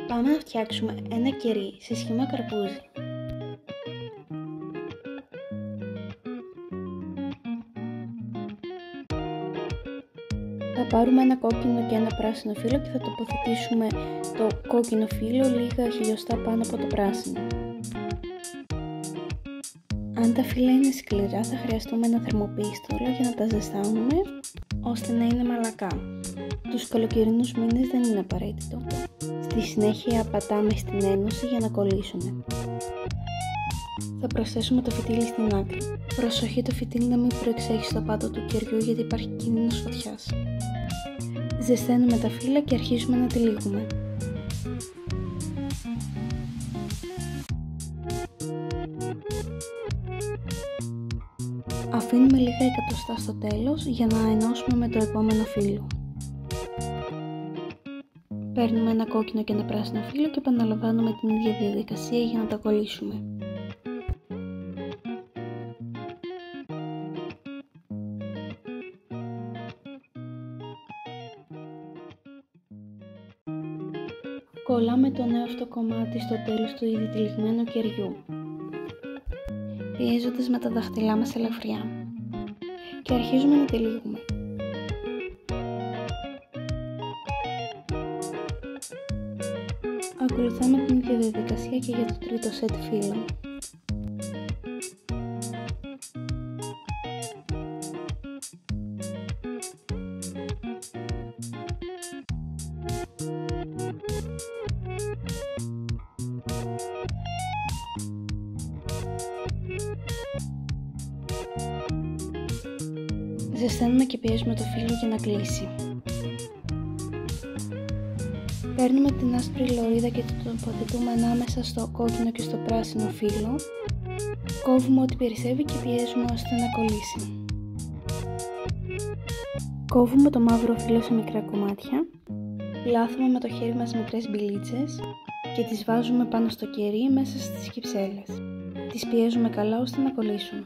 Πάμε να φτιάξουμε ένα κερί σε σχήμα καρπούζι. Θα πάρουμε ένα κόκκινο και ένα πράσινο φύλλο και θα τοποθετήσουμε το κόκκινο φύλλο λίγα χιλιοστά πάνω από το πράσινο. Αν τα φύλλα είναι σκληρά θα χρειαστούμε ένα θερμοπίστολο για να τα ζεστάνουμε ώστε να είναι μαλακά. Τους καλοκαιρινούς μήνες δεν είναι απαραίτητο. Στη συνέχεια πατάμε στην ένωση για να κολλήσουν. Θα προσθέσουμε το φυτίλι στην άκρη. Προσοχή το φυτίλι να μην προεξέχει στο πάτο του κεριού γιατί υπάρχει κίνδυνος φωτιάς. Ζεσταίνουμε τα φύλλα και αρχίζουμε να τυλίγουμε. Αφήνουμε λίγα εκατοστά στο τέλος για να ενώσουμε με το επόμενο φύλλο. Παίρνουμε ένα κόκκινο και ένα πράσινο φύλλο και επαναλαμβάνουμε την ίδια διαδικασία για να τα κολλήσουμε. Κολλάμε το νέο αυτό κομμάτι στο τέλος του ήδη τυλιγμένου κεριού, πιέζοντας με τα δάχτυλά μας ελαφριά και αρχίζουμε να τυλίγουμε. Ακολουθάμε την ίδια διαδικασία και για το τρίτο σετ φύλλων. Ζεσταίνουμε και πιέζουμε το φύλλο για να κλείσει. Παίρνουμε την άσπρη λωρίδα και το τοποθετούμε ανάμεσα στο κόκκινο και στο πράσινο φύλλο. Κόβουμε ό,τι περισσεύει και πιέζουμε ώστε να κολλήσει. Κόβουμε το μαύρο φύλλο σε μικρά κομμάτια. Λάθουμε με το χέρι μας μικρές μπιλίτσες και τις βάζουμε πάνω στο κερί μέσα στις κυψέλες. Τις πιέζουμε καλά ώστε να κολλήσουν.